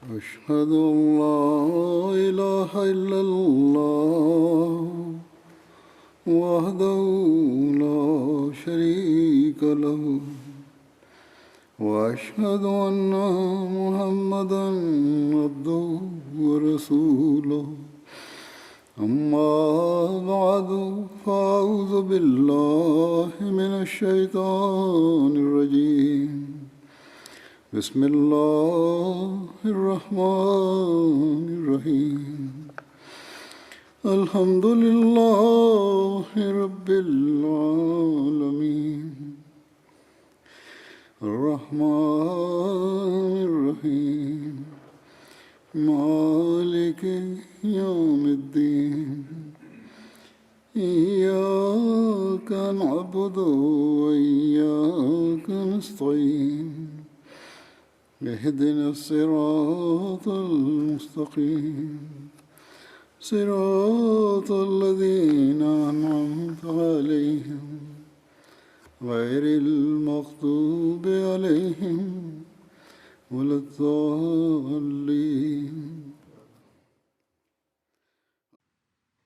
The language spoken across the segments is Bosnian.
أشهد أن لا إله إلا الله وحده لا شريك له وأشهد أن محمدا عبده ورسوله أما بعد فأعوذ بالله من الشيطان الرجيم بسم الله الرحمن الرحيم الحمد لله رب العالمين الرحمن الرحيم مالك يوم الدين إياك نعبد وإياك نستعين اهدنا الصراط المستقيم صراط الذين أنعمت عليهم غير المغضوب عليهم ولا الضالين.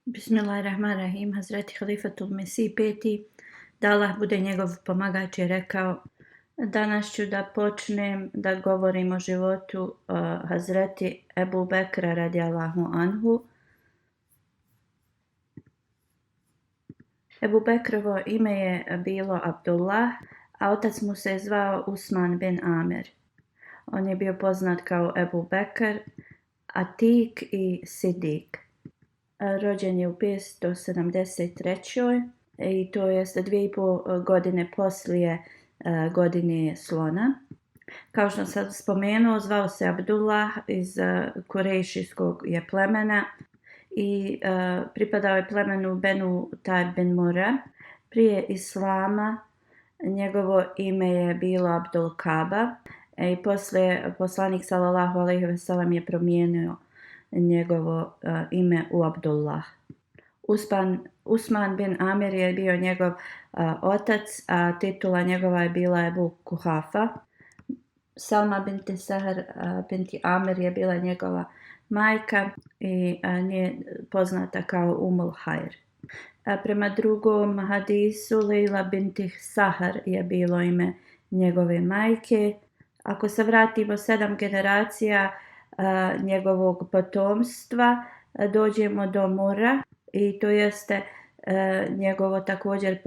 Bismillahirrahmanirrahim. Hazreti Halifatul Mesih peti, da Allah bude njegov pomagač, je rekao: danas ću da počnem da govorim o životu Hazreti Ebu Bekra radijallahu anhu. Ebu Bekrovo ime je bilo Abdullah, a otac mu se zvao Usman bin Amir. On je bio poznat kao Ebu Bekr, Atik i Sidik. Rođen je u 573. i to jest 2,5 godine poslije godine slona. Kao što sam spomenuo, zvao se Abdullah, iz Kurejšijskog je plemena i pripadao je plemenu Benu Tajb bin Mura. Prije islama njegovo ime je bilo Abdul Kaba i poslije poslanik sallallahu alejhi ve sellem je promijenio njegovo ime u Abdullah. Usman bin Amir je bio njegov otac, a titula njegova je bila Ebu Kuhafa. Salma binti Sahar binti Amir je bila njegova majka i nije poznata kao Umul Hajr. Prema drugom hadisu, Lejla binti Sahar je bilo ime njegove majke. Ako se vratimo 7 generacija njegovog potomstva, dođemo do Mura, i to jeste njegovo također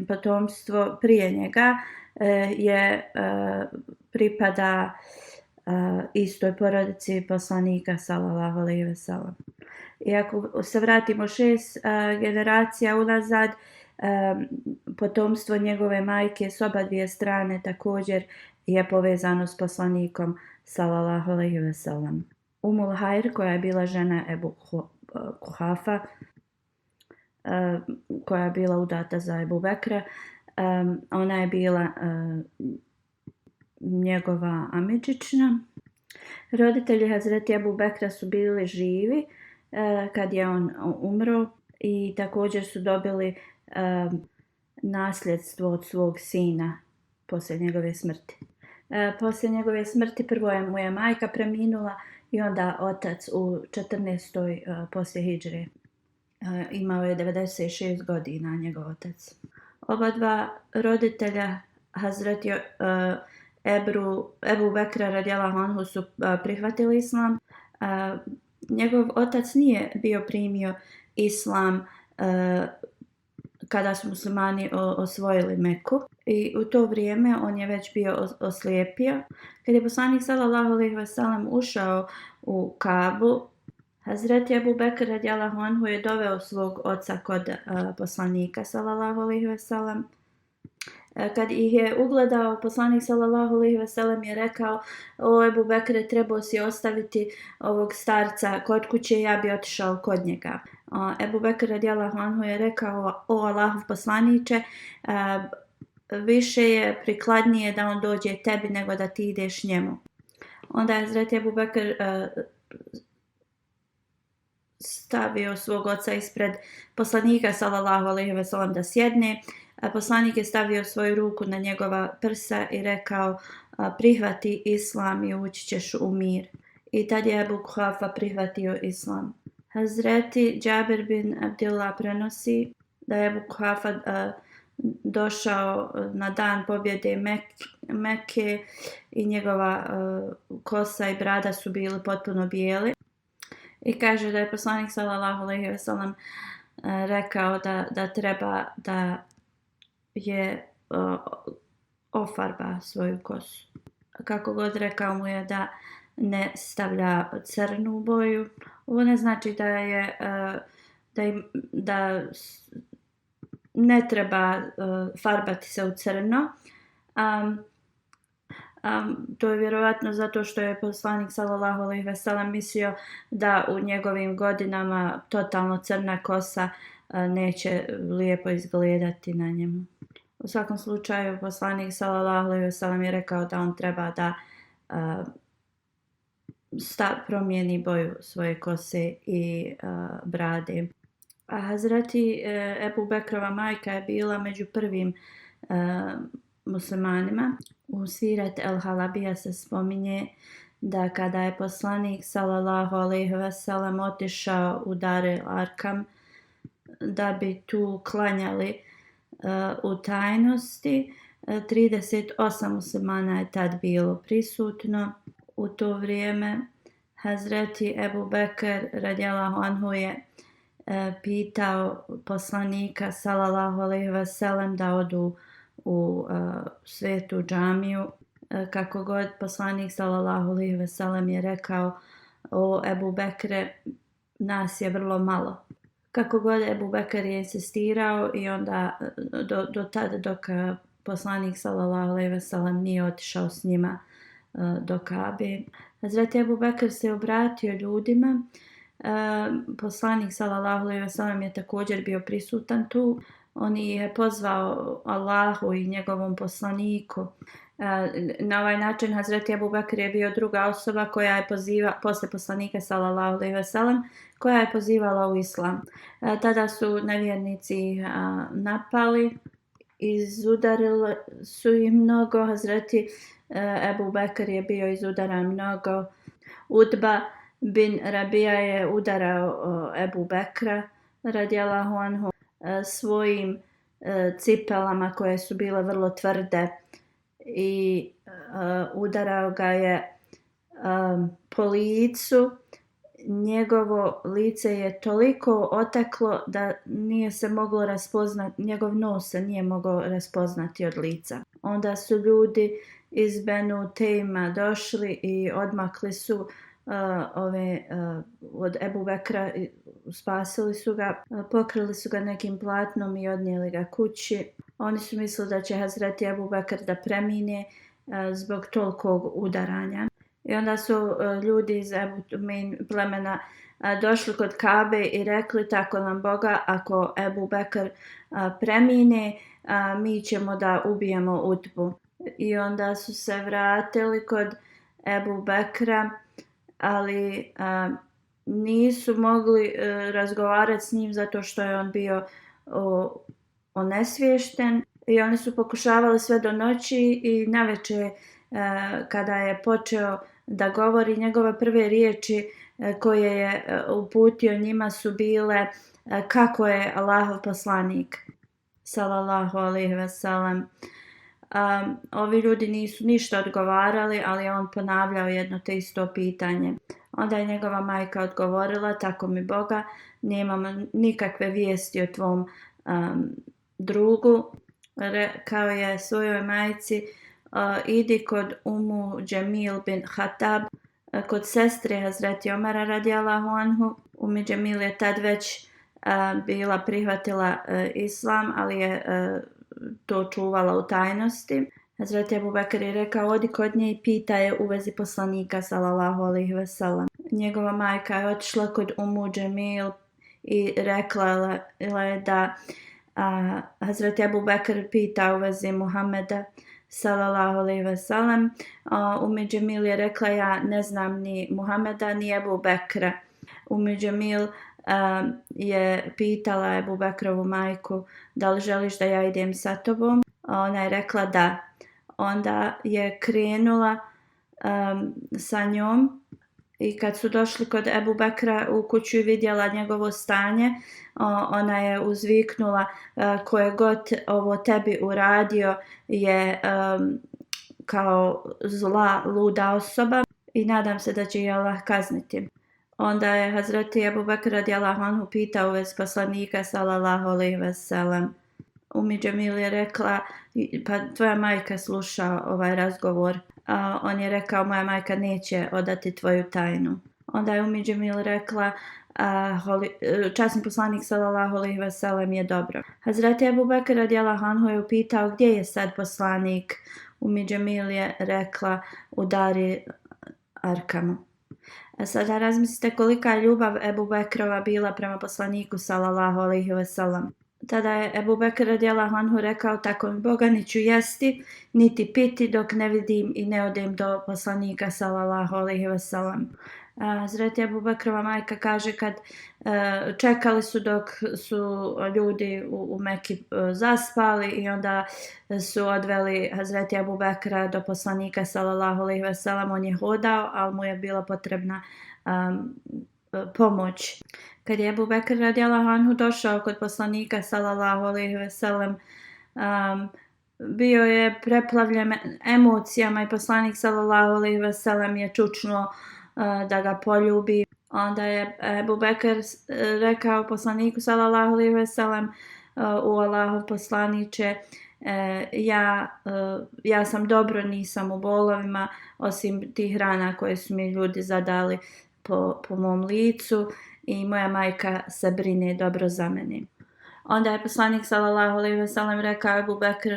potomstvo prije njega je pripada istoj porodici poslanika sallallahu alejhi ve sellem. I ako se vratimo 6 generacija unazad, potomstvo njegove majke s oba dvije strane također je povezano s poslanikom sallallahu alejhi ve sellem. Umul Hajr, koja je bila žena Ebu Kuhafa, koja je bila udata za Ebu Bekra, ona je bila njegova amidžična. Roditelji Hazreti Ebu Bekra su bili živi kad je on umro i također su dobili nasljedstvo od svog sina poslije njegove smrti. Poslije njegove smrti prvo mu je majka preminula i onda otac u 14. poslije hidžre. Imao je 96 godina njegov otac. Oba dva roditelja Hazreti Ebu Bekra radijallahu anhu su prihvatili islam. Njegov otac nije bio primio islam kada su muslimani osvojili Meku, i u to vrijeme on je već bio oslijepio. Kad je poslanik sallallahu alejhi ve sellem ušao u Kabu, Hazreti Ebu Bekr radijallahu anhu je doveo svog oca kod poslanika sallallahu alejhi ve sellem. Kad ih je ugledao, poslanik sallallahu alejhi ve sellem je rekao: o Ebu Bekre, trebao si ostaviti ovog starca kod kuće, ja bi otišao kod njega. Ebu Bekr radijallahu anhu je rekao: o Allahov poslaniče, više je prikladnije da on dođe tebi nego da ti ideš njemu. Onda je Hazreti Ebu Bekr stavio svog oca ispred poslanika sallallahu alejhi ve sellem da sjedne. Poslanik je stavio svoju ruku na njegova prsa i rekao: prihvati islam i ući ćeš u mir. i tad je Ebu Kuhafa prihvatio islam. Hazreti Džabir bin Abdillah prenosi da je Ebu Kuhafa došao na dan pobjede Mekke i njegova kosa i brada su bili potpuno bijeli. I kaže da je poslanik sallallahu alejhi ve sellem rekao da treba da je ofarba svoju kosu. Kako god rekao mu je da ne stavlja crnu boju. Ovo ne znači da ne treba farbati se u crno. To je vjerovatno zato što je poslanik sallallahu alejhi ve sellem mislio da u njegovim godinama totalno crna kosa neće lijepo izgledati na njemu. U svakom slučaju poslanik sallallahu alejhi ve sellem je rekao da on treba da promijeni boju svoje kose i brade. A Hazreti Ebu Bekrova majka je bila među prvim muslimanima. U Sirat el-Halabija se spominje da kada je poslanik sallallahu alejhi ve sellem otišao u Dar el-Arkam da bi tu klanjali u tajnosti, 38 muslimana je tad bilo prisutno. U to vrijeme Hazreti Ebu Bekr radijallahu anhu je pitao poslanika sallallahu alejhi ve sellem da odu u svetu džamiju. Kako god poslanik sallallahu alejhi ve sellem je rekao: o Ebu Bekre, nas je vrlo malo. Kako god Ebu Bekr je insistirao i onda do tada dok poslanik sallallahu alejhi ve sellem nije otišao s njima do Kabe. Hazreti Ebu Bekr se obratio ljudima. Poslanik sallallahu alejhi ve sellem je također bio prisutan tu. On je pozvao Allahu i njegovom poslaniku. Na ovaj način Hazreti Ebu Bekr je bio druga osoba koja je posle poslanika sallallahu alejhi ve sellem koja je pozivala u islam. Tada su nevjernici napali, izudarili su ih mnogo. Hazreti Ebu Bekr je bio izudaran mnogo. Utba bin Rabija je udarao Ebu Bekra radijallahu anhu svojim cipelama koje su bile vrlo tvrde i udarao ga je po licu. Njegovo lice je toliko oteklo da nije se moglo raspoznati, njegov nos se nije mogao raspoznati od lica. Onda su ljudi iz Benu Tejma došli i odmakli su od Ebu Bekra, spasili su ga, pokrili su ga nekim platnom i odnijeli ga kući. Oni su mislili da će Hazreti Ebu Bekr da premine zbog tolikog udaranja. I onda su ljudi iz Ebu Tumin plemena došli kod Kabe i rekli: tako nam Boga, ako Ebu Bekr premine, mi ćemo da ubijemo Utbu. I onda su se vratili kod Ebu Bekra, ali nisu mogli razgovarati s njim zato što je on bio onesviješten. I oni su pokušavali sve do noći i navečer kada je počeo da govori, njegove prve riječi koje je uputio njima su bile: kako je Allahov poslanik sallallahu alejhi ve sellem. Ovi ljudi nisu ništa odgovarali, ali on ponavljao jedno te isto pitanje. Onda je njegova majka odgovorila: tako mi Boga, nemamo nikakve vijesti o tvom drugu. Rekao je svojoj majci: idi kod Umu Džemil bin Hatab, kod sestre Hazreti Omara radijallahu anhu. Umu Džemil je tad već bila prihvatila islam, ali je to čuvala u tajnosti. Hazreti Ebu Bekr je rekao: odi kod nje i pita je u vezi poslanika sallallahu alejhi ve sellem. Njegova majka je otišla kod Umu Džemil i rekla je da Hazreti Ebu Bekr pita u vezi Muhameda sallallahu alejhi ve sellem. Umu Džemil je rekla: ja ne znam ni Muhameda ni Ebu Bekra. Umu Džemil je pitala Ebu Bekrovu majku: da li želiš da ja idem sa tobom? Ona je rekla da. Onda je krenula sa njom I kad su došli kod Ebu Bekra u kuću i vidjela njegovo stanje, ona je uzviknula ko je god ovo tebi uradio je kao zla, luda osoba i nadam se da će je Allah kazniti. Onda je Hazreti Ebu Bekr radijallahu anhu pitao u vezi poslanika sallallahu alejhi ve sellem. Džemil je rekla, pa tvoja majka sluša ovaj razgovor. On je rekao, moja majka neće odati tvoju tajnu. Onda je Džemil rekla, časni poslanik sallallahu alejhi ve sellem je dobro. Hazreti Ebu Bekr radijallahu anhu je upitao gdje je sad poslanik. Džemil je rekla u Dari Arkamu. A sada razmislite kolika je ljubav Ebu Bekrova bila prema poslaniku sallallahu alejhi ve sellem. Tada je Ebu Bekr radijallahu anhu rekao, tako mi Boga neću jesti niti piti dok ne vidim i ne odem do poslanika sallallahu alejhi ve sellem. Hazreti Ebu Bekrova majka kaže kad čekali su dok su ljudi u Meki zaspali i onda su odveli Hazreti Ebu Bekra do poslanika sallallahu alejhi ve sellem. On je hodao, ali mu je bila potrebna pomoć. Kad je Ebu Bekr radijallahu anhu došao kod poslanika sallallahu alejhi ve sellem, bio je preplavljen emocijama i poslanik sallallahu alejhi ve sellem je čučnuo da ga poljubi. Onda je Ebu Bekr rekao poslaniku sallallahu alejhi ve sellem, u Allahov poslaniče, ja sam dobro, nisam u bolovima osim tih rana koje su mi ljudi zadali po mom licu i moja majka se brine dobro za mene. Onda je poslanik sallallahu alejhi ve sellem rekao, Ebu Bekr,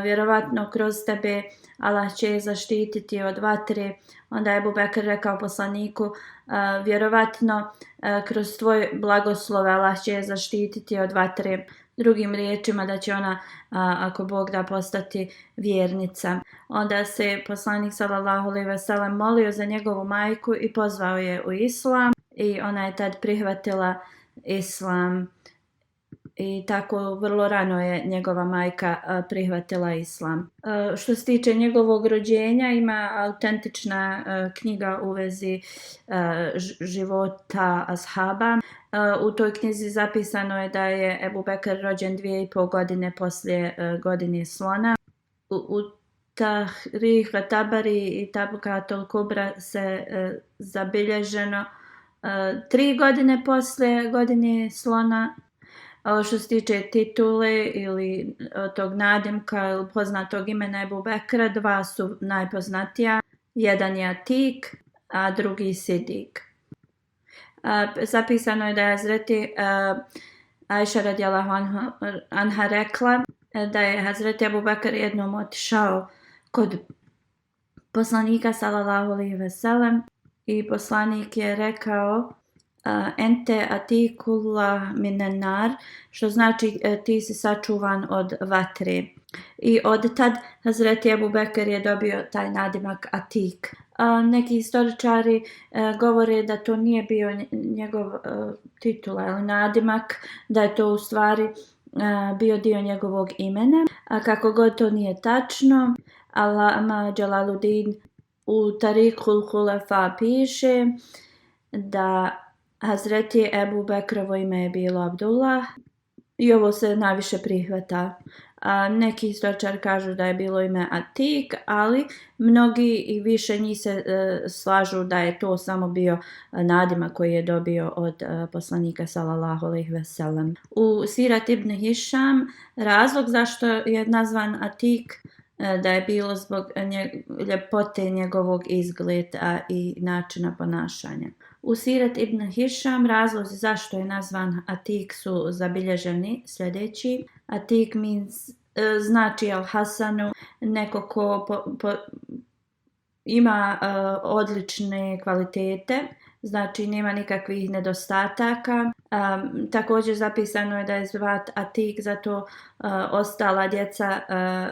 vjerovatno kroz tebe Allah će je zaštititi od vatre. Onda je Ebu Bekr rekao poslaniku, vjerovatno kroz tvoj blagoslov Allah će je zaštititi od vatre. Drugim riječima da će ona, ako Bog da, postati vjernica. Onda se poslanik sallallahu alejhi ve sellem molio za njegovu majku i pozvao je u islam i ona je tad prihvatila islam. I tako vrlo rano je njegova majka prihvatila islam. Što se tiče njegovog rođenja, ima autentična knjiga u vezi života ashaba. U toj knjizi zapisano je da je Ebu Bekr rođen 2,5 godine poslije godine slona. U Tahrih Tabari i Tabakatul Kubra se zabilježeno 3 godine poslije godine slona. Što se tiče titule ili tog nadimka ili poznatog imena Ebu Bekra, 2 su najpoznatija. Jedan je Atik, a drugi Sidik. Zapisano je da je Hazreti Ajša radijallahu anha rekla da je Hazreti Ebu Bekr jednom otišao kod poslanika sallallahu alejhi ve sellem i poslanik je rekao ente atikullah minan nar, što znači ti si sačuvan od vatre. I od tad Hazreti Ebu Bekr je dobio taj nadimak Atik. Neki historičari govore da to nije bio njegov titula ili nadimak, da je to u stvari bio dio njegovog imena. A kako god to nije tačno, Allama Jalaluddin u Tarikul Hulefa piše da Hazreti Ebu Bekrovo ime je bilo Abdullah i ovo se najviše prihvata. Neki historičari kažu da je bilo ime Atik, ali mnogi i više njih se slažu da je to samo bio nadimak koji je dobio od poslanika sallallahu alejhi ve sellem. U Sirat ibn Hišam razlog zašto je nazvan Atik da je bilo zbog ljepote njegovog izgleda i načina ponašanja. U Sirat ibn Hišam razlozi zašto je nazvan Atik su zabilježeni sljedeći. Atik znači Al-Hasanu, neko ko ima odlične kvalitete, znači nema nikakvih nedostataka. Također zapisano je da je zvat Atik, zato ostala djeca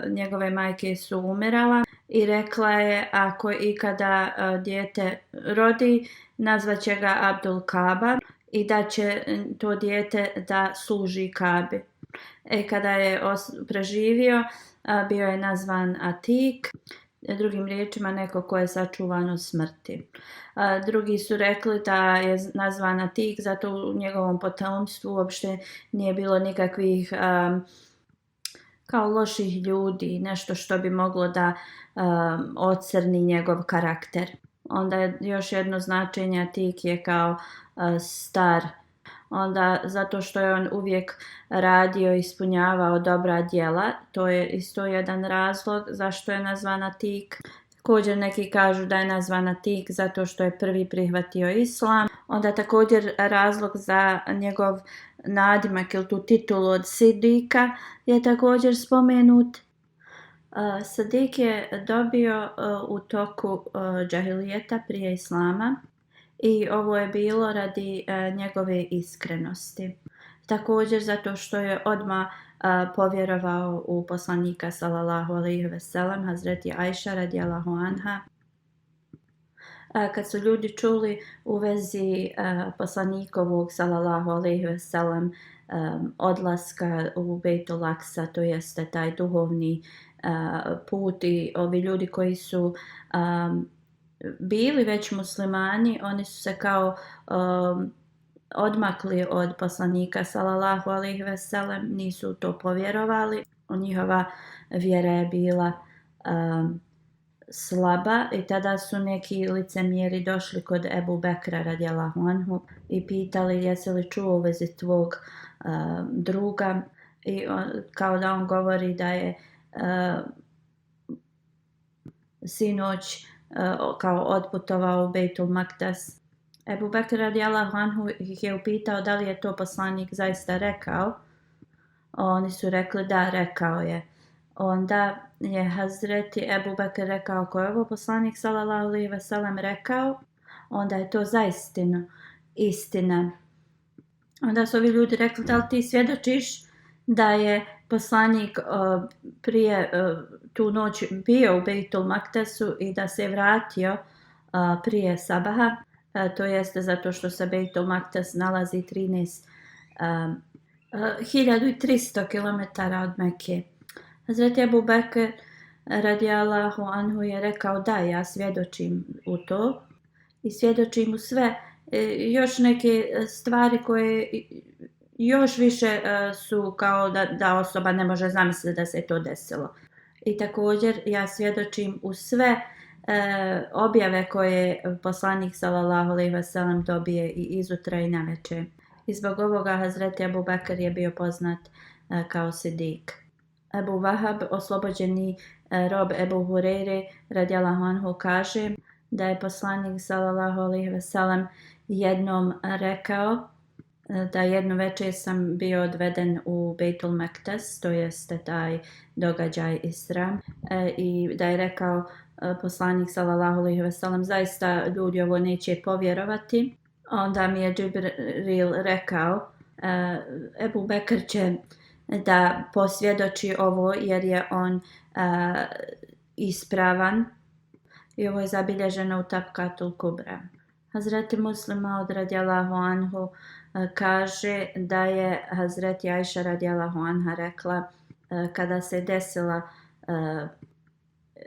njegove majke su umirala i rekla je ako ikada dijete rodi, nazvaće ga Abdul Kaba i da će to dijete da služi Kabi. Kada je preživio, bio je nazvan Atik drugim riječima neko ko je sačuvan od smrti. Drugi su rekli da je nazvan Atik, zato u njegovom potomstvu uopšte nije bilo nikakvih kao loših ljudi, nešto što bi moglo da ocrni njegov karakter. Onda je još jedno značenje Atik je kao star. Onda zato što je on uvijek radio i ispunjavao dobra djela, to je isto jedan razlog zašto je nazvan Atik. Također neki kažu da je nazvan Atik zato što je prvi prihvatio islam. Onda također razlog za njegov nadimak ili tu titulu od Sidika je također spomenut. Sidik je dobio u toku džahilijeta prije islama i ovo je bilo radi njegove iskrenosti. Također zato što je odmah povjerovao u poslanika sallallahu alejhi ve sellem, Hazreti Ajša radijallahu anha. Kad su ljudi čuli u vezi poslanikovog sallallahu alejhi ve sellem odlaska u Bejtul Aksa, to jeste taj duhovni put, i ovi ljudi koji su bili već muslimani, oni su se kao odmakli od poslanika sallallahu alejhi ve sellem, nisu to povjerovali. Njihova vjera je bila slaba i tada su neki licemjeri došli kod Ebu Bekra radijallahu anhu i pitali jesi li čuo u vezi tvog druga, i kao da on govori da je sinoć kao otputovao u Bejtul Makdas. Ebu Bekr radijallahu anhu ih je upitao da li je to poslanik zaista rekao. Oni su rekli da, rekao je. Onda je Hazreti Ebu Bekr rekao, ako je ovo poslanik sallallahu alejhi ve sellem rekao, onda je to zaistinu istina. Onda su ovi ljudi rekli, da li ti svjedočiš da je poslanik prije tu noć bio u Bejtul Makdasu i da se vratio prije sabaha, to jeste zato što se Bejtul Makdas nalazi 1300 km od Mekke. Hazreti Ebu Bekr radijallahu anhu je rekao, da, ja svjedočim u to i svjedočim u sve još neke stvari koje još više su kao da osoba ne može zamisliti da se to desilo. I također ja svjedočim u sve objave koje poslanik sallallahu alejhi ve sellem dobije i izutra i navečer. I zbog ovoga Hazreti Ebu Bekr je bio poznat kao Sidik. Ebu Wahab, oslobođeni rob Ebu Hureyre radijallahu anhu, kaže da je poslanik sallallahu alejhi ve sellem jednom rekao da jednu večer sam bio odveden u Bejtul Makdas, to jeste taj događaj Isra, i da je rekao poslanik sallallahu alejhi ve sellem, zaista ljudi ovo neće povjerovati. Onda mi je Džibril rekao, Ebu Bekr će da posvjedoči ovo jer je on ispravan, i ovo je zabilježeno u Tabkatul Kubra. Hazreti Muslim Maud radijallahu anhu kaže da je Hazreti Ajša radijallahu anha rekla kada se desila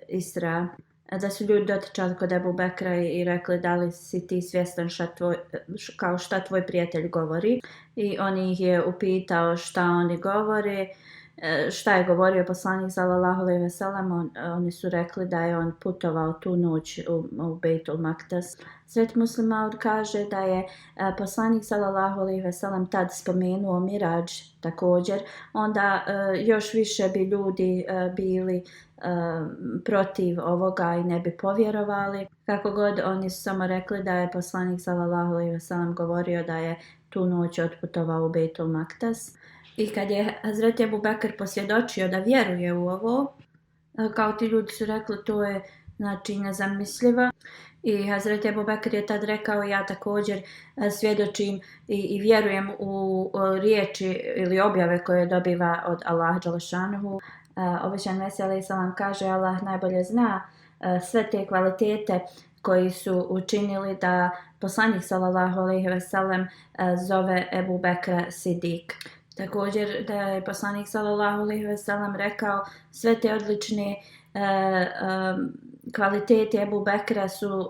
Isra, da su ljudi dotičali kod Ebu Bekra i rekli da li si ti svjestan šta tvoj prijatelj govori, i on ih je upitao šta oni govore, šta je govorio poslanik sallallahu alejhi ve sellem. Oni su rekli da je on putovao tu noć u Bejtul Makdas. Svet Muslim Maud kaže da je poslanik sallallahu alejhi ve sellem tad spomenuo Miradž također, onda još više bi ljudi bili protiv ovoga i ne bi povjerovali. Kako god, oni su samo rekli da je poslanik sallallahu alejhi ve sellem govorio da je tu noć otputovao u Bejtul Makdas. I kad je Hazreti Ebu Bekr posvjedočio da vjeruje u ovo, kao ti ljudi su rekli, to je znači nezamislivo. I Hazreti Ebu Bekr je tad rekao, ja također svjedočim i vjerujem u riječi ili objave koje dobiva od Allaha dželešanuhu. Obećan Mesija alejhi selam kaže, Allah najbolje zna sve te kvalitete koji su učinili da poslanik sallallahu alejhi ve sellem zove Ebu Bekra Sidik. Također da je poslanik sallallahu alejhi ve sellem rekao, sve te odlične kvaliteti Ebu Bekra su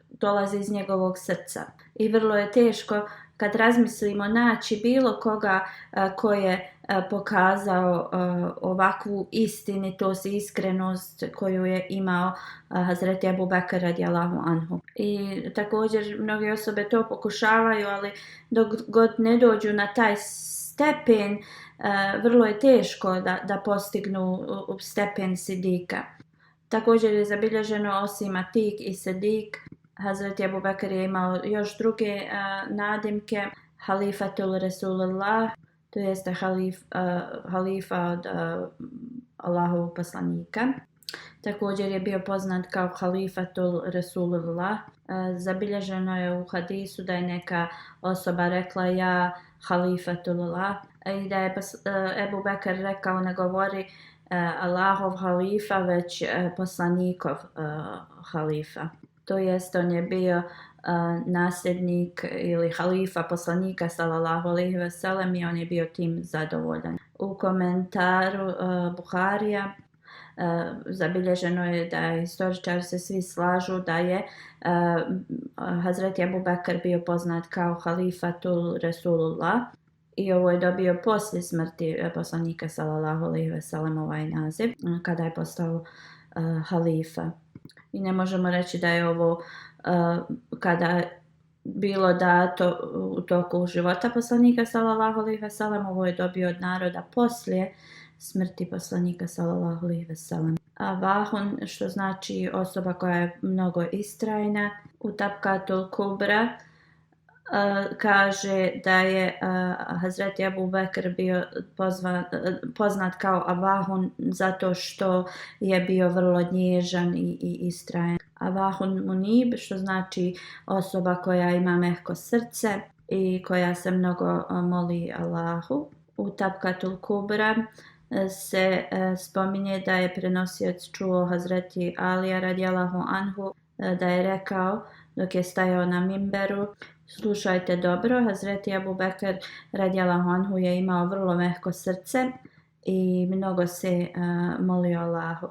dolaze iz njegovog srca. I vrlo je teško kad razmislimo naći bilo koga ko je pokazao ovakvu istinitost i iskrenost koju je imao Hazreti Ebu Bekr radijallahu anhu. I također mnoge osobe to pokušavaju, ali dok god ne dođu na taj stepen, vrlo je teško da postignu stepen sidika. Također je zabilježeno osim Atik i Sidik, Hazreti Ebu Bekr je imao još druge nadimke, halifatul Rasulullah, to jeste halifa od Allahovog poslanika. Također je bio poznat kao halifatul Rasulullah. Zabilježeno je u hadisu da je neka osoba rekla ja halifatullah i da je Ebu Bekr rekao ne govori Allahov halifa, već poslanikov halifa. To jest on je bio nasljednik ili halifa poslanika sallallahu alejhi ve sellem i on je bio tim zadovoljan. U komentaru Buharija zabilježeno je da historičari se svi slažu da je Hazreti Ebu Bekr bio poznat kao halifatul Rasulullah i ovo je dobio poslije smrti poslanika sallallahu alejhi ve sellem ovaj naziv kada je postao halifa. I ne možemo reći da je ovo kada bilo dato u toku života poslanika sallallahu alejhi ve sellem, ovo je dobio od naroda poslije smrti poslanika sallallahu alejhi ve sellem. A vahun, što znači osoba koja je mnogo istrajna, u Tabkatul Kubra kaže da je Hazreti Ebu Bekr bio poznat kao Avahun zato što je bio vrlo nježan i istrajan. Avahun Munib, što znači osoba koja ima mehko srce i koja se mnogo moli Allahu. U Tabkatul Kubra se spominje da je prenosioc čuo Hazreti Alija radijallahu anhu da je rekao dok je stajao na mimberu: slušajte dobro, Hazreti Ebu Bekr radijallahu anhu je imao vrlo mehko srce i mnogo se molio Allahu.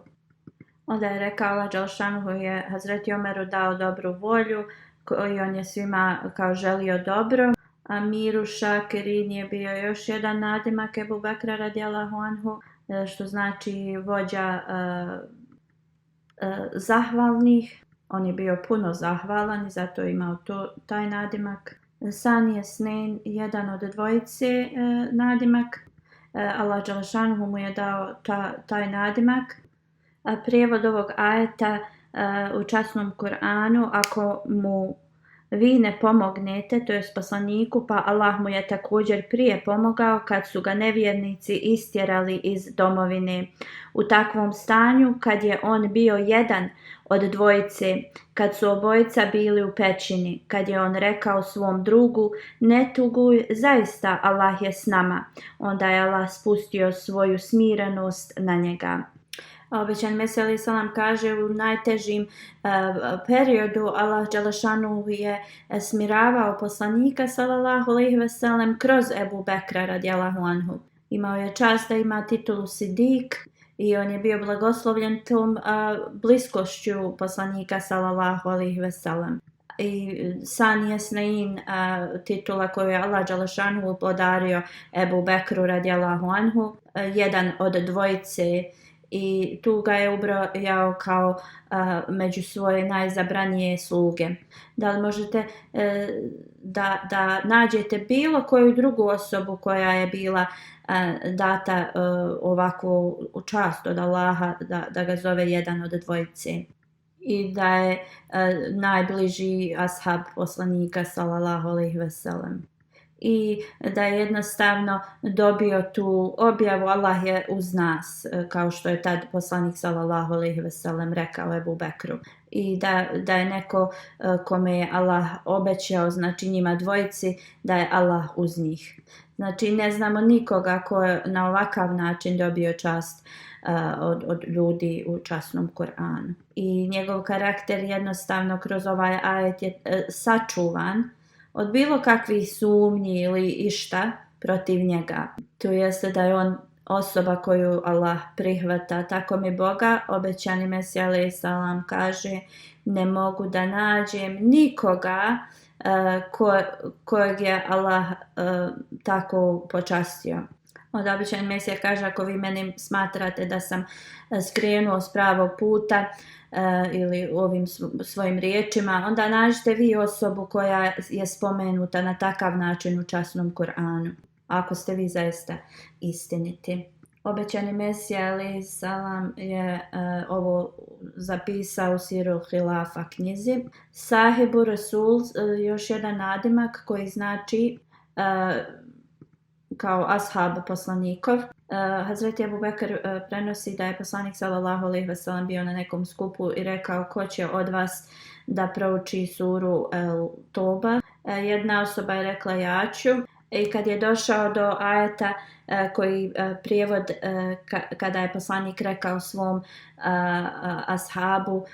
Onda je rekao Allah dželšanuhu je Hazreti Omeru dao dobru volju i on je svima kao želio dobro. Amiru Šakirin je bio još jedan nadimak Ebu Bekra radijallahu anhu, što znači vođa zahvalnih. On je bio puno zahvalan i zato je imao taj nadimak. Sani je Snein, jedan od dvojice nadimak. Allah dželšanuhu mu je dao taj nadimak. Prijevod ovog ajeta u časnom Kur'anu: ako mu vi ne pomognete, to je poslaniku, pa Allah mu je također prije pomogao kad su ga nevjernici istjerali iz domovine. U takvom stanju kad je on bio jedan od dvojice, kad su obojica bili u pećini, kad je on rekao svom drugu: ne tuguj, zaista Allah je s nama. Onda je Allah spustio svoju smirenost na njega. Obećan Mesija alejhi selam kaže u najtežim periodu Allah dželešanu je smiravao poslanika sallallahu alejhi ve sellem kroz Ebu Bekra radijallahu anhu. Imao je čast da ima titulu Sidik i on je bio blagoslovljen tom bliskošću poslanika sallallahu alejhi ve sellem. I Sani je Snein, titula koju je Allah dželešanu podario Ebu Bekru radijallahu anhu, jedan od dvojice, i tu ga je ubrojao kao među svoje najzabranije sluge. Da li možete da nađete bilo koju drugu osobu koja je bila data ovakvu čast od Allaha da ga zove jedan od dvojice i da je najbliži ashab poslanika sallallahu alejhi ve sellem? I da je jednostavno dobio tu objavu Allah je uz nas, kao što je tad poslanik sallallahu alejhi ve sellem rekao Ebu Bekru. I da je neko kome je Allah obećao, znači njima dvojici, da je Allah uz njih. Znači ne znamo nikoga ko je na ovakav način dobio čast od ljudi u časnom Kur'anu. I njegov karakter jednostavno kroz ovaj ajet je sačuvan od bilo kakvih sumnji ili išta protiv njega. To jeste da je on osoba koju Allah prihvata. Tako mi Boga, obećani Mesija alejhi salam kaže, ne mogu da nađem nikoga kojeg je Allah tako počastio. Onda običan Mesija kaže, ako vi meni smatrate da sam skrenuo s pravog puta ili ovim svojim riječima, onda nađite vi osobu koja je spomenuta na takav način u časnom Kur'anu, ako ste vi zaista istiniti. Obećani Mesija alejhi salam je ovo zapisao u Sirul Hilafa knjizi. Sahibu Rasul, još jedan nadimak koji znači kao ashab poslanikov. Hazreti Abu Bekr prenosi da je poslanik sallallahu alejhi ve sellem bio na nekom skupu i rekao, ko će od vas da prouči suru El Toba. Jedna osoba je rekla, ja ću. I kad je došao do ajeta koji prijevod kada je poslanik rekao svom ashabu,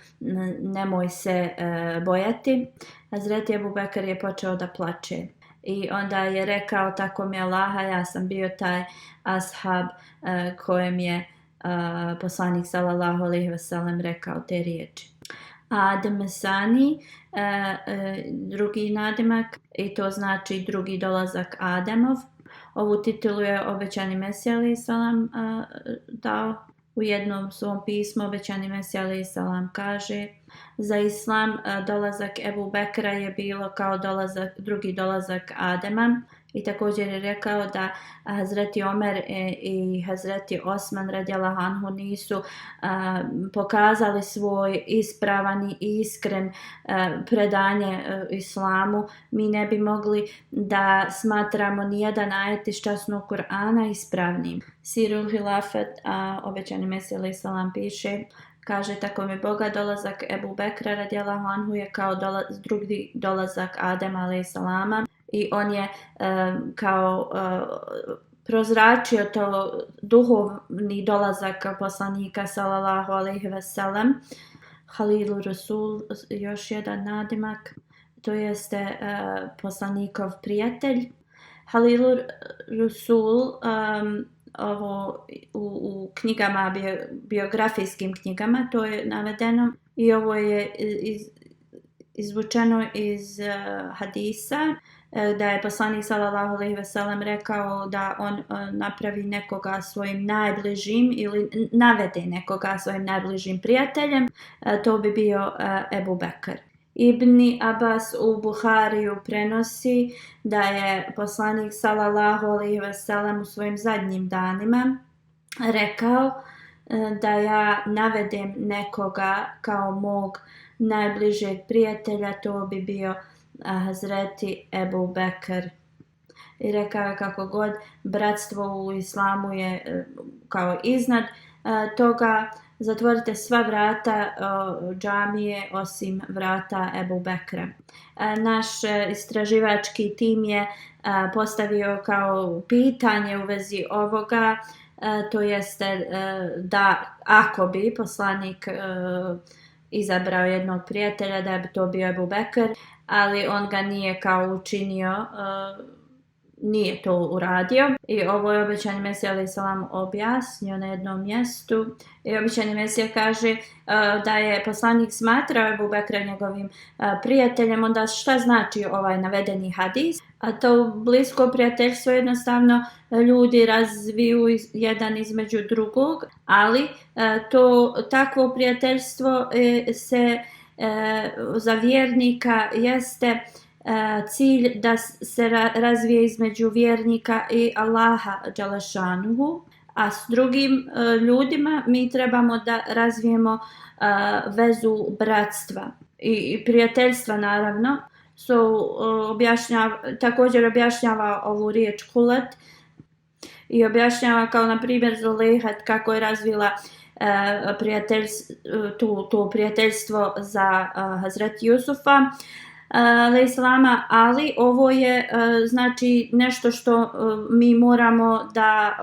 nemoj se bojati, Hazreti Abu Bekr je počeo da plače. I onda je rekao, tako mi Allaha, ja sam bio taj ashab kojem je poslanik sallallahu alejhi ve sellem rekao te riječi. Adem Sani, drugi nadimak, i to znači drugi dolazak Ademov. Ovu titulu je obećani Mesija alejhi salam dao. U jednom svom pismu obećani Mesija alejhi salam kaže, za islam dolazak Ebu Bekra je bilo kao drugi dolazak Adema. I također je rekao da Hazreti Omer i Hazreti Osman radijallahu anhu nisu pokazali svoj ispravan i iskren predanje islamu, mi ne bi mogli da smatramo nijedan ajet iz časnog Kur'ana ispravnim. Sirul Hilafet, obećani Mesija alejhi salam piše, kaže, tako mi Boga, dolazak Ebu Bekra radijallahu anhu je kao drugi dolazak Adema alejhi salama. I on je kao prozračio to duhovni dolazak poslanika sallallahu alejhi ve sellem. Halilu Rasul, još jedan nadimak, to jeste poslanikov prijatelj. Halilu Rasul, ovo u knjigama, biografijskim knjigama, to je navedeno i ovo je izvučeno iz hadisa, da je poslanik sallallahu alejhi ve sellem rekao da on napravi nekoga svojim najbližim ili navede nekoga svojim najbližim prijateljem, to bi bio Ebu Bekr. Ibni Abbas u Buhariju prenosi da je poslanik sallallahu alejhi ve sellem u svojim zadnjim danima rekao da ja navedem nekoga kao mog najbližeg prijatelja, to bi bio Hazreti Ebu Bekr. I rekao je, kako god bratstvo u islamu je kao iznad toga, zatvorite sva vrata džamije osim vrata Ebu Bekra. Naš istraživački tim je postavio kao pitanje u vezi ovoga, to jeste da ako bi poslanik izabrao jednog prijatelja, da bi to bio Ebu Bekr, ali on ga nije kao učinio, nije to uradio. I ovo je obećani Mesija alejhi salam objasnio na jednom mjestu. I obećani Mesija kaže da je poslanik smatrao Ebu Bekra njegovim prijateljem. Onda šta znači ovaj navedeni hadis? A to blisko prijateljstvo jednostavno ljudi razviju jedan između drugog, ali to takvo prijateljstvo se za vjernika jeste cilj da se razvije između vjernika i Allaha dželešanuhu, a s drugim ljudima mi trebamo da razvijemo vezu bratstva i prijateljstva, naravno. Također objašnjava ovu riječ hulet i objašnjava kao na primjer Zulejhat kako je razvila to prijateljstvo za Hazreti Jusufa alejhiselama, ali ovo je znači nešto što mi moramo da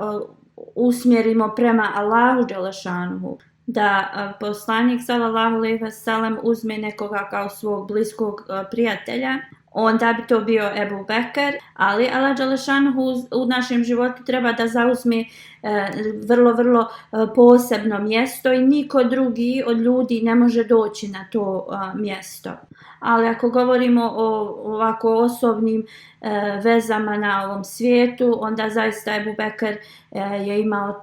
usmjerimo prema Allahu dželešanuhu, da poslanik sallallahu alejhi ve sellem uzme nekoga kao svog bliskog prijatelja. onda bi to bio Ebu Bekr, ali Allah dželešanuhu u našem životu treba da zauzme vrlo, vrlo posebno mjesto i niko drugi od ljudi ne može doći na to mjesto. Ali ako govorimo o ovako osobnim vezama na ovom svijetu, onda zaista Ebu Bekr je imao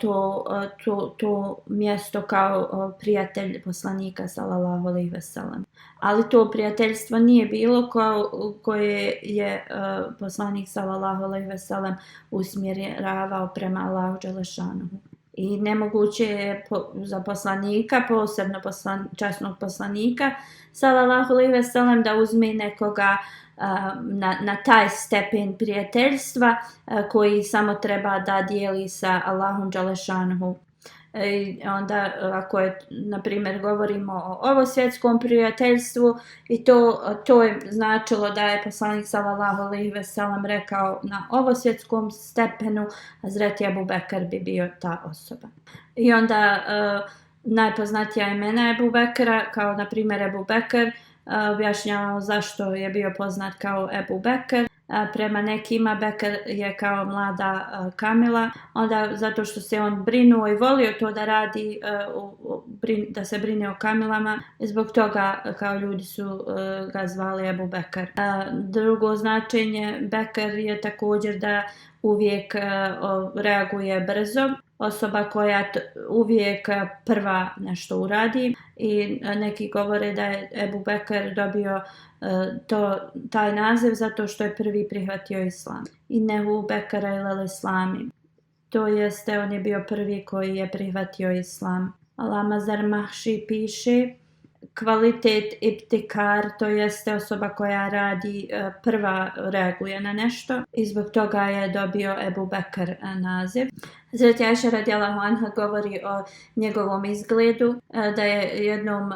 to mjesto kao prijatelj poslanika sallallahu alejhi ve sellem. Ali to prijateljstvo nije bilo koje je poslanik sallallahu alejhi ve sellem usmjeravao prema Allahu dželešanuhu. I nemoguće je za poslanika, posebno časnog poslanika sallallahu alejhi ve sellem, da uzme nekoga na taj stepen prijateljstva koji samo treba da dijeli sa Allahom dželešanuhu. Onda ako je, na primjer, govorimo o ovosvjetskom prijateljstvu i to je značilo da je poslanik sallallahu alejhi ve sellem rekao na ovosvjetskom stepenu, Hazreti Ebu Bekr bi bio ta osoba. I onda najpoznatija imena Ebu Bekra, kao na primjer Ebu Bekr, objašnjavamo zašto je bio poznat kao Ebu Bekr. Prema nekima Bekr je kao mlada Kamila, onda zato što se on brinuo i volio to da radi, da se brine o Kamilama, zbog toga kao ljudi su ga zvali Ebu Bekr. Drugo značenje Bekr je također da uvijek reaguje brzo, osoba koja uvijek prva nešto uradi, i neki govore da je Ebu Bekr dobio taj naziv zato što je prvi prihvatio islam. Innehu Bekara ilal islami. To jeste, on je bio prvi koji je prihvatio islam. Alama Zarmahši piše, kvalitet ibtikar, to jeste osoba koja radi prva, reaguje na nešto, i zbog toga je dobio Ebu Bekr naziv. Hazreti Ajša radijallahu anha govori o njegovom izgledu, da je jednom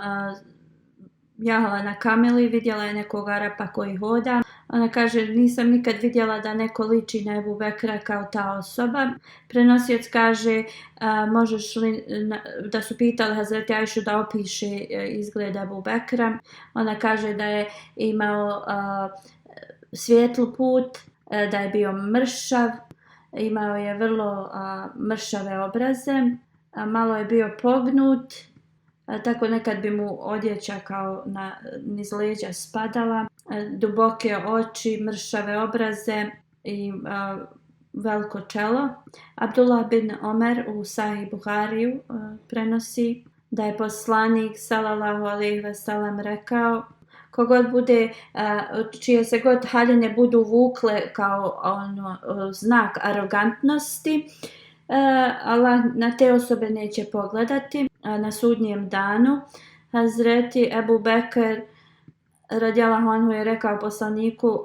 jahala na kameli, vidjela je nekog Arapa koji hoda. Ona kaže, nisam nikad vidjela da neko liči na Ebu Bekra kao ta osoba. Prenosioc kaže, možeš li, da su pitali Hazreti Ajšu da opiše izgled Ebu Bekra. Ona kaže da je imao svijetl put, da je bio mršav, imao je vrlo mršave obraze, malo je bio pognut, tako nekad bi mu odjeća kao niz leđa spadala, duboke oči, mršave obraze i veliko čelo. Abdullah bin Omer u Sahih Buhariju prenosi da je poslanik sallallahu alejhi ve sellem rekao, kogod bude, čije se god haljine budu vukle kao znak arogantnosti, Allah na te osobe neće pogledati na sudnjem danu. Hazreti Ebu Bekr radijallahu anhu je rekao poslaniku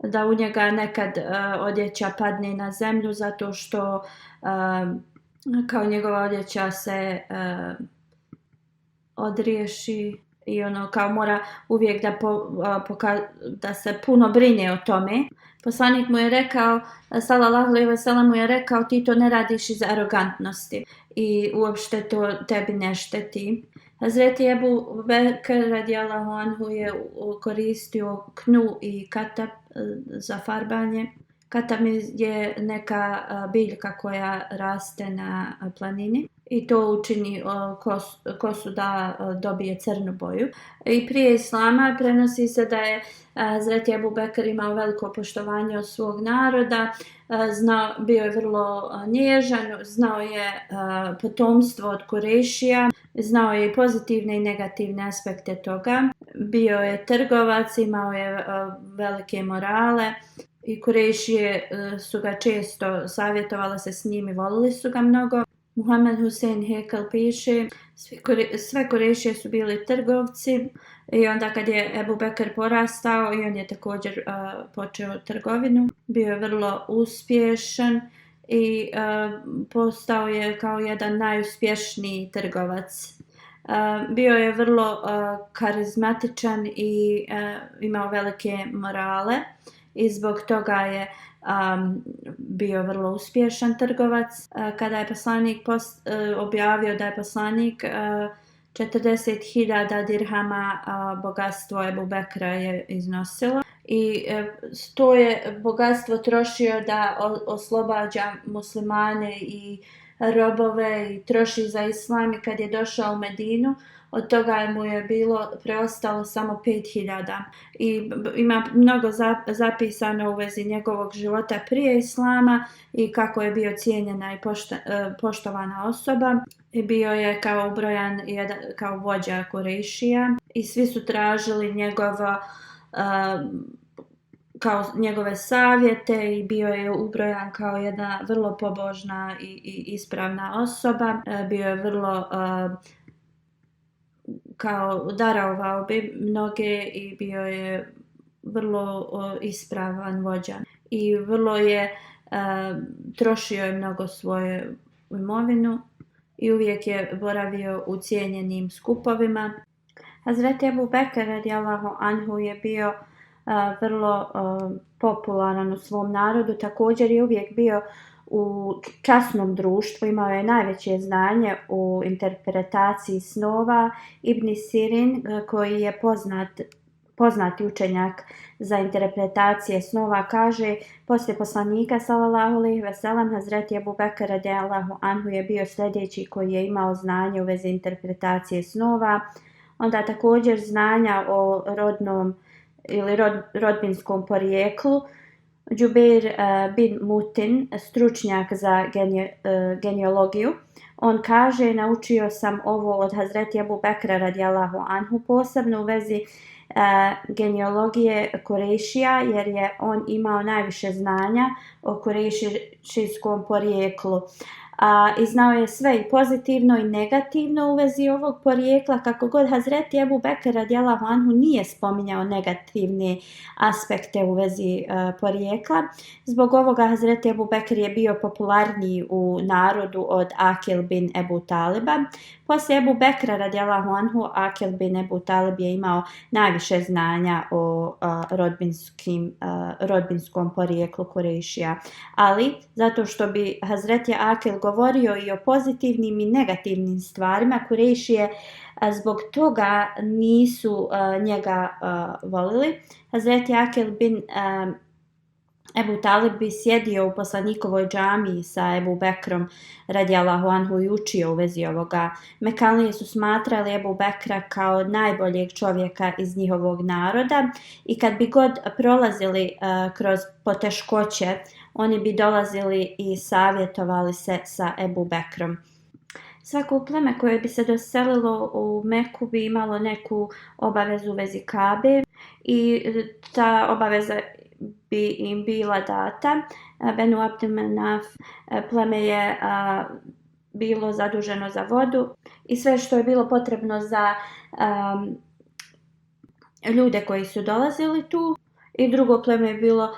da u njega nekad odjeća padne na zemlju zato što kao njegova odjeća se odriješi i kao mora uvijek da se puno brine o tome. Poslanik mu je rekao, sallallahu alejhi ve sellem mu je rekao, ti to ne radiš iz arogantnosti i uopšte to tebi ne šteti. Hazreti Ebu Bekr radijallahu anhu je koristio knu i katap za farbanje. Katap je neka biljka koja raste na planini i to učini kosu da dobije crnu boju. I prije islama prenosi se da je Hazreti Ebu Bekr imao veliko poštovanje od svog naroda, bio je vrlo nježan, znao je potomstvo od Kurešija, znao je i pozitivne i negativne aspekte toga. Bio je trgovac, imao je velike morale i Kurešije su ga često savjetovali se s njim i volili su ga mnogo. Muhammed Husein Hekel piše, sve Kurešije su bili trgovci i onda kad je Ebu Bekr porastao i on je također počeo trgovinu, bio je vrlo uspješan i postao je kao jedan najuspješniji trgovac. Bio je vrlo karizmatičan i imao velike morale i zbog toga je bio vrlo uspješan trgovac. Kada je poslanik objavio da je poslanik 40.000 dirhama bogatstvo Ebu Bekra je iznosilo i to je bogatstvo trošio da oslobađa muslimane i robove i troši za islam. I kad je došao u Medinu, od toga mu je bilo preostalo samo 5.000. I ima mnogo zapisano u vezi njegovog života prije islama i kako je bio cijenjena i poštovana osoba. I bio je kao ubrojan kao vođa Kurejšija i svi su tražili kao njegove savjete i bio je ubrojan kao jedna vrlo pobožna i ispravna osoba. Bio je vrlo kao darovao bi mnoge i bio je vrlo ispravan vođa i vrlo je trošio je mnogo svoje imovinu i uvijek je boravio u cijenjenim skupovima. Hazreti Ebu Bekr radijallahu anhu je bio vrlo popularan u svom narodu, također je uvijek bio u časnom društvu, imao je najveće znanje u interpretaciji snova. Ibn Sirin, koji je poznati učenjak za interpretacije snova, kaže: poslije poslanika sallallahu alejhi ve sellem Hazreti Ebu Bekr radijallahu anhu je bio sljedeći koji je imao znanje u vezi interpretacije snova. Onda također znanja o rodnom ili rodbinskom porijeklu. Džubeir bin Mutin, stručnjak za genealogiju, on kaže: naučio sam ovo od Hazreti Ebu Bekra radijallahu anhu, posebno u vezi genealogije Kurejšija, jer je on imao najviše znanja o kurejšijskom porijeklu. I znao je sve i pozitivno i negativno u vezi ovog porijekla. Kako god Hazreti Ebu Bekr radijallahu anhu nije spominjao negativne aspekte u vezi porijekla. Zbog ovoga Hazreti Ebu Bekr je bio popularniji u narodu od Akil bin Ebu Taliba. Poslije Ebu Bekra radijallahu anhu, Akil bin Ebu Talib je imao najviše znanja o rodbinskom porijeklu Kurejšija. Ali, zato što bi Hazreti Akil govorio i o pozitivnim i negativnim stvarima, Kurejšije zbog toga nisu njega volili. Hazreti Akil bin Ebu Talib bi sjedio u poslanikovoj džamiji sa Ebu Bekrom radijallahu anhu i učio u vezi ovoga. Mekanlije su smatrali Ebu Bekra kao najboljeg čovjeka iz njihovog naroda i kad bi god prolazili kroz poteškoće, oni bi dolazili i savjetovali se sa Ebu Bekrom. Svako pleme koje bi se doselilo u Meku bi imalo neku obavezu u vezi Kabe i ta obaveza bi im bila data. Benu Abd Manaf pleme je bilo zaduženo za vodu i sve što je bilo potrebno za ljude koji su dolazili tu. I drugo pleme je bilo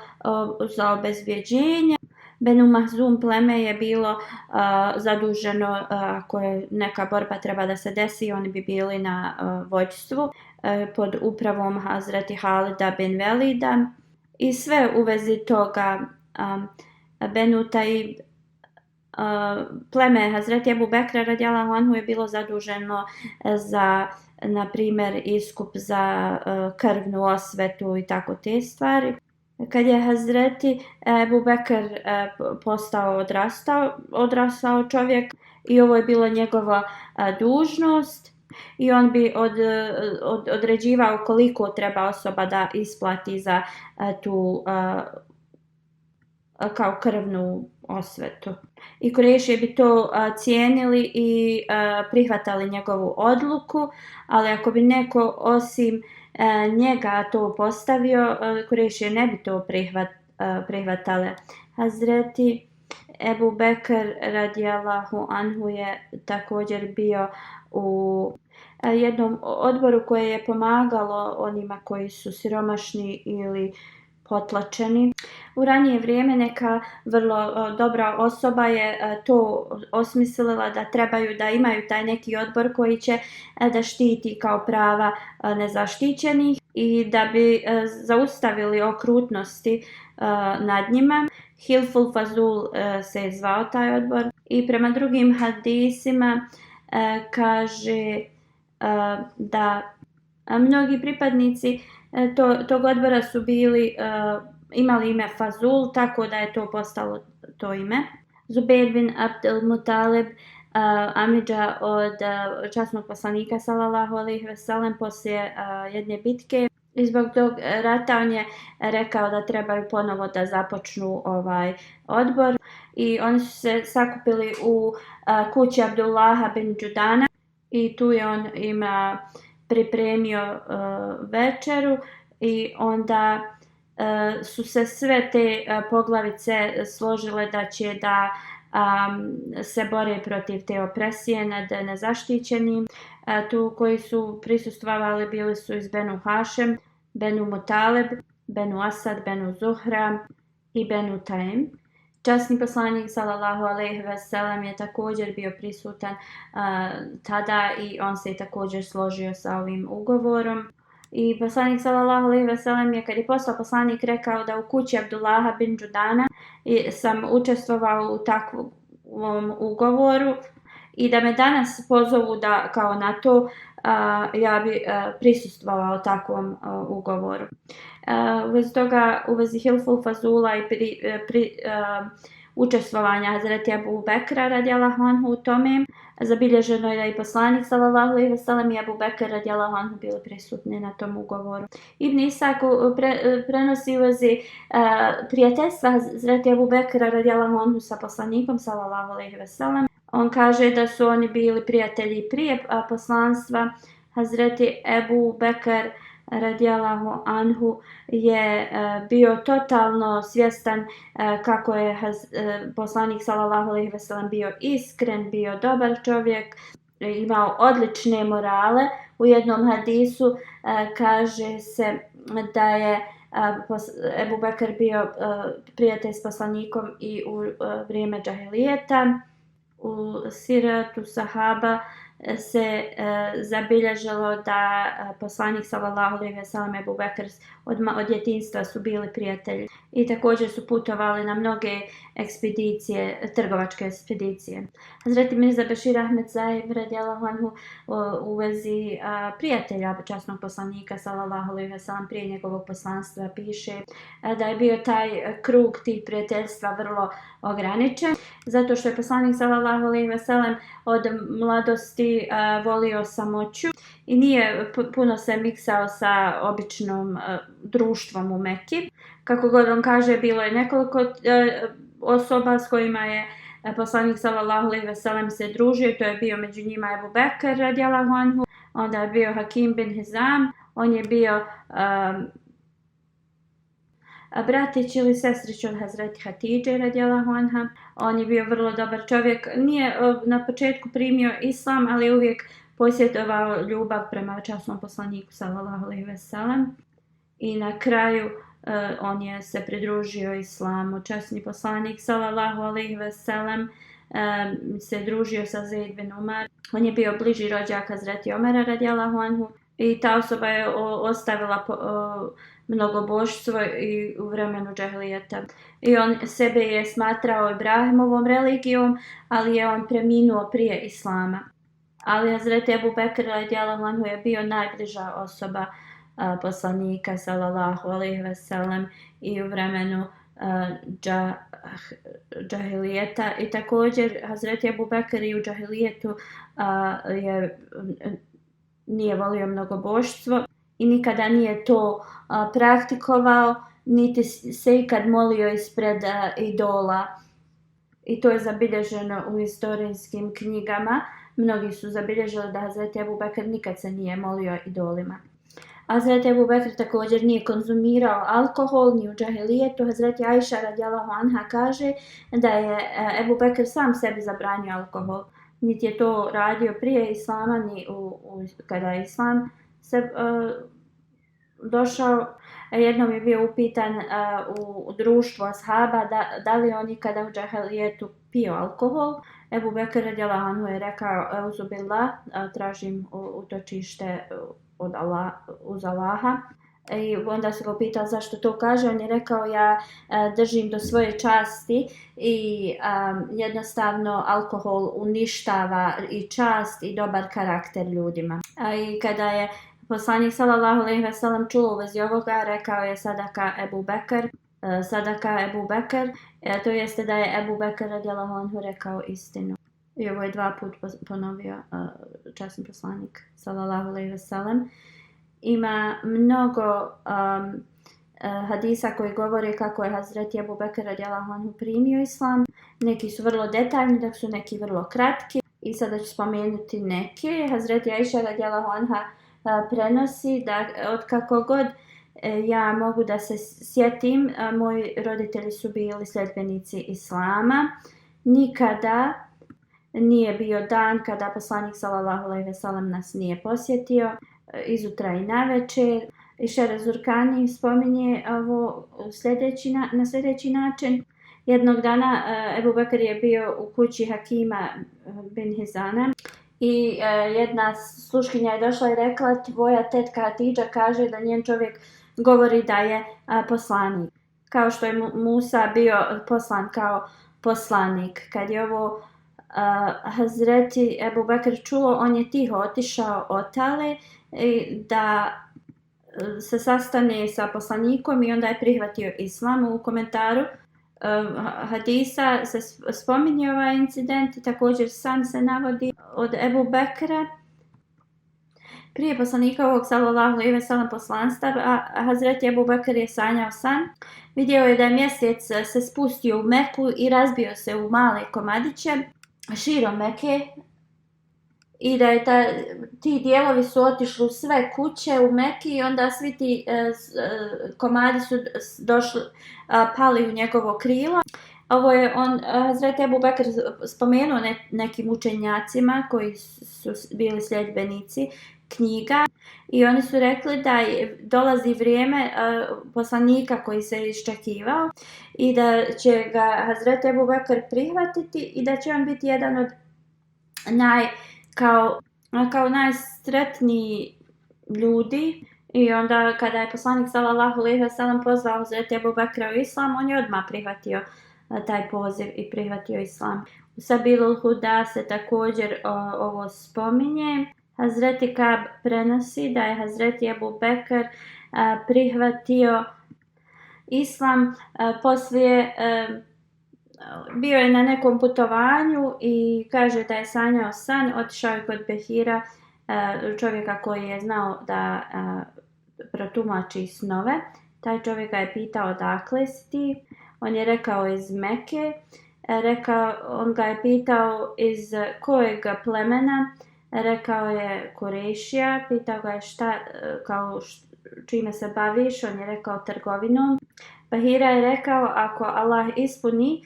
za obezbjeđenje. Benu Mahzum pleme je bilo zaduženo ako je neka borba treba da se desi, oni bi bili na vođstvu pod upravom Hazreti Halida bin Velida. I sve u vezi toga Benu Taib pleme Hazreti Ebu Bekra radijallahu anhu je bilo zaduženo za, na primjer, iskup za krvnu osvetu i tako te stvari. Kad je Hazreti Ebu Bekr postao odrastao čovjek i ovo je bila njegova dužnost, i on bi određivao koliko treba osoba da isplati za tu kao krvnu osvetu. I Kurejšije bi to cijenili i prihvatali njegovu odluku, ali ako bi neko osim njega to postavio, Kurejšije ne bi to prihvatale. Hazreti Ebu Bekr radijallahu anhu je također bio u jednom odboru koje je pomagalo onima koji su siromašni ili potlačeni. U ranije vrijeme neka vrlo dobra osoba je to osmislila da trebaju da imaju taj neki odbor koji će da štiti kao prava nezaštićenih i da bi zaustavili okrutnosti nad njima. Hilful Fazul se je zvao taj odbor i prema drugim hadisima kaže da mnogi pripadnici tog odbora su bili, imali ime Fazul, tako da je to postalo to ime. Zubeir bin Abdel Mutalib, amidža od časnog poslanika sallallahu alejhi ve sellem poslije jedne bitke. I zbog tog rata on je rekao da trebaju ponovo da započnu ovaj odbor i oni su se sakupili u kući Abdullaha bin Đudana i tu je on ima pripremio večeru i onda su se sve te poglavice složile da će da se bore protiv te opresije nad nezaštićenim. Tu koji su prisustvovali bili su iz Benu Hašem, Benu Mutalib, Benu Asad, Benu Zuhra i Benu Taim. Časni poslanik sallallahu alejhi ve sellem je također bio prisutan tada i on se također složio sa ovim ugovorom. I poslanik sallallahu alejhi ve sellem je kad je postao poslanik rekao da u kući Abdullaha bin Đudana sam učestvovao u takvom ugovoru i da me danas pozovu da kao na to ja bi prisustvovao takvom ugovoru. U vezi toga, u vezi Hilful Fazula i učestvovanja Hazreti Ebu Bekra radijallahu anhu u tome, zabilježeno je da i poslanik sallallahu alejhi ve sellem i Ebu Bekr radijallahu anhu bili prisutni na tom ugovoru. Ibn Isak prenosi u vezi prijateljstva Hazreti Ebu Bekra radijallahu anhu sa poslanikom sallallahu alejhi ve sellem. On kaže da su oni bili prijatelji prije poslanstva. Hazreti Ebu Bekr radijallahu anhu je bio totalno svjestan kako je poslanik sallallahu alejhi ve sellem bio iskren, bio dobar čovjek, imao odlične morale. U jednom hadisu kaže se da je Ebu Bekr bio prijatelj s poslanikom i u vrijeme džahilijeta. U siratu sahaba se zabilježilo da poslanik sallallahu alejhi ve sellem Ebu Bekr od djetinjstva su bili prijatelji i također su putovali na mnoge ekspedicije, trgovačke ekspedicije. Hazreti Mirza Bešir Ahmed Zahid radijallahu anhu u vezi prijatelja časnog poslanika sallallahu alejhi ve sellem prije njegovog poslanstva piše da je bio taj krug tih prijateljstva vrlo ograničen, zato što je poslanik sallallahu alejhi ve sellem od mladosti volio samoću i nije puno se miksao sa običnom društvom u Meki. Kako god on kaže, bilo je nekoliko osoba s kojima je poslanik sallallahu alejhi ve sellem se družio. To je bio među njima Ebu Bekr radijallahu anhu, onda je bio Hakim bin Hizam, on je bio bratić ili sestrić od Hazreti Hatidže radijallahu anha. On je bio vrlo dobar čovjek. Nije na početku primio islam, ali je uvijek posjedovao ljubav prema časnom poslaniku sallallahu alejhi ve sellem. I na kraju on je se pridružio islamu. Časni poslanik sallallahu alejhi ve sellem se družio sa Zaid bin Umar. On je bio bliži rođak Hazreti Omera radijallahu anhu i ta osoba je ostavila mnogobožstvo i u vremenu džahilijeta. I on sebe je smatrao Ibrahimovom religijom, ali je on preminuo prije islama. Ali Hazreti Ebu Bekr radijallahu anhu je bio najbliža osoba poslanika sallallahu alejhi ve sellem i u vremenu džahilijeta. I također Hazreti Ebu Bekr i u džahilijetu nije volio mnogobožstvo i nikada nije to praktikovao, niti se ikad molio ispred idola. I to je zabilježeno u historijskim knjigama. Mnogi su zabilježili da Hazreti Ebu Bekr nikad se nije molio idolima. Hazreti Ebu Bekr također nije konzumirao alkohol ni u džahilijetu. Hazreti Ajša radijallahu anha kaže da je Ebu Bekr sam sebi zabranio alkohol. Niti je to radio prije islama, ni kada je islam se došao. Jednom je bio upitan u društvu ashaba da li on ikada u džahilijetu pio alkohol. Ebu Bekr radijallahu anhu je rekao Euzu billah, tražim utočište uz Allaha. I onda su ga upitali zašto to kaže. On je rekao ja držim do svoje časti i jednostavno alkohol uništava i čast i dobar karakter ljudima. I kada je poslanik sallallahu alejhi ve sellem čuo u vezi ovoga, rekao je sadaka Ebu Bekr, to jeste da je Ebu Bekr radijallahu anhu rekao istinu. I ovo je 2 puta ponovio časni poslanik sallallahu alejhi ve sellem. Ima mnogo hadisa koji govore kako je Hazreti Ebu Bekr radijallahu anhu primio islam. Neki su vrlo detaljni, dok su neki vrlo kratki. I sada ću spomenuti neke. Hazreti Aisha radijallahu anha prenosi da od kako god ja mogu da se sjetim, moji roditelji su bili sljedbenici islama. Nikada nije bio dan kada poslanik sallallahu alejhi ve sellem nas nije posjetio, izutra i navečer. I Šere Zurkani spominje ovo na sljedeći način. Jednog dana Ebu Bekr je bio u kući Hakima bin Hizana i jedna sluškinja je došla i rekla: tvoja tetka Hatidža kaže da njen čovjek govori da je poslanik. Kao što je Musa bio poslan kao poslanik. Kad je ovo Hazreti Ebu Bekr čuo, on je tiho otišao otale da se sastane sa poslanikom i onda je prihvatio islam. U komentaru hadisa se spominje ovaj incident i također san se navodi od Ebu Bekra. Prije poslanika ovog sallallahu alejhi ve sellem poslanstva, Hazreti Ebu Bekr je sanjao san. Vidio je da je mjesec se spustio u Meku i razbio se u male komadiće širom Meke i da je ti dijelovi su otišli u sve kuće u Meki i onda svi ti komadi su došli, pali u njegovo krilo. Ovo je Hazreti Ebu Bekr spomenuo nekim učenjacima koji su bili sljedbenici knjiga i oni su rekli da dolazi vrijeme poslanika koji se iščekivao i da će ga Hazreti Ebu Bekr prihvatiti i da će on biti jedan od kao najsretniji ljudi. I onda kada je poslanik sallallahu alejhi ve sellem pozvao Hazreti Ebu Bekra u islam, on je odmah prihvatio taj poziv i prihvatio islam. U Sabilul Huda se također ovo spominje. Hazreti Kab prenosi da je Hazreti Ebu Bekr prihvatio islam poslije bio je na nekom putovanju i kaže da je sanjao san, otišao je kod Behira, čovjeka koji je znao da protumači snove. Taj čovjek ga je pitao odakle si ti, on je rekao iz Meke, on ga je pitao iz kojeg plemena, rekao je Kurešija, pitao ga je čime se baviš, on je rekao trgovinom. Bahira je rekao ako Allah ispuni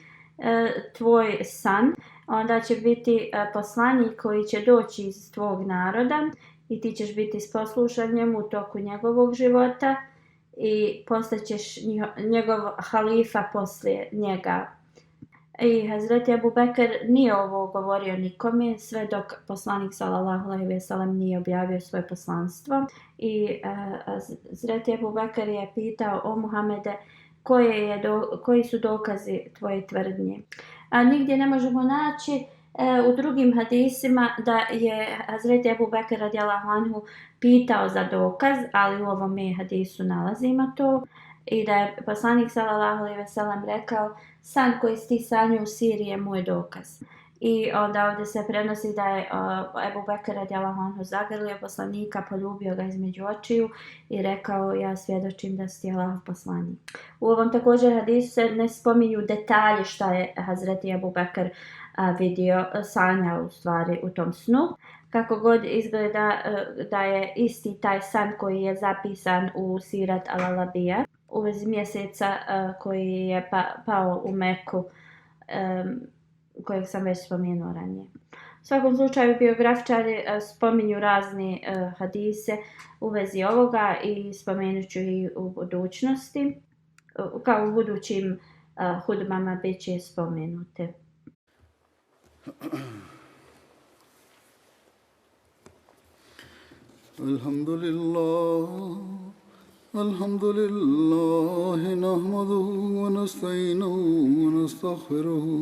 tvoj san, onda će biti poslanik koji će doći iz tvog naroda i ti ćeš biti poslušan njemu u toku njegovog života i postaćeš njegov halifa poslije njega. I Hazreti Ebu Bekr nije ovo govorio nikome sve dok poslanik sallallahu alejhi ve sellem nije objavio svoje poslanstvo. I Hazreti Ebu Bekr je pitao: o Muhamede, koji su dokazi tvoje tvrdnje? A nigdje ne možemo naći u drugim hadisima da je Hazreti Ebu Bekr radijallahu anhu pitao za dokaz, ali u ovom hadisu nalazimo to. I da je poslanik sallallahu alejhi ve sellem rekao: san koji si ti sanjao u Siriji je moj dokaz. I onda ovdje se prenosi da je Ebu Bekr radijallahu anhu zagrlio poslanika, poljubio ga između očiju i rekao: ja svjedočim da si Allahov poslanik. U ovom također hadisu se ne spominju detalje šta je Hazreti Ebu Bekr vidio, sanjao u stvari u tom snu. Kako god izgleda da je isti taj san koji je zapisan u Sirat al-Alabija u vezi mjeseca koji je pao u Meku, kojeg sam već spomenuo ranije. U svakom slučaju biografičari spominju razne hadise u vezi ovoga i spomenut ću i u budućnosti, kao u budućim hudbama bit će spomenute. Alhamdulillah, nahmaduhu wa nasta'inuhu wa nastaghfiruhu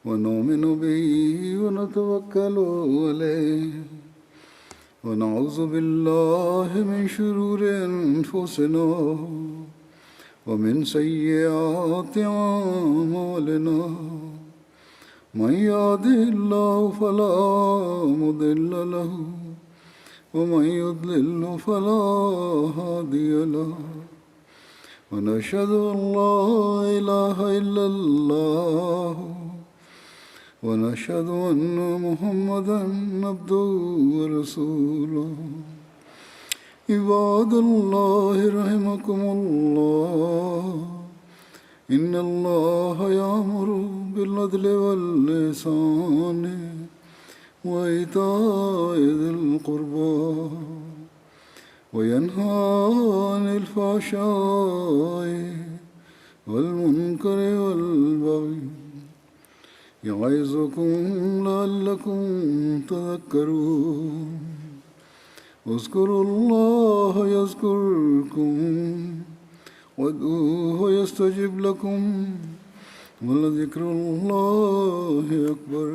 wa nu'minu bihi wa natawakkalu alayhi ونعوذ بالله من شرور أنفسنا ومن سيئات أعمالنا من يهده الله فلا مضل له ومن يضلل فلا هادي له ونشهد أن لا إله إلا الله ونشهد أن محمدا عبده ورسوله عباد الله رحمكم الله إن الله يأمر بالعدل والإحسان وإيتاء ذي القربى وينهى عن الفحشاء والمنكر والبغي يعظكم لعلكم تذكرون اذكروا الله يذكركم وادعوه يستجب لكم ولذكر الله أكبر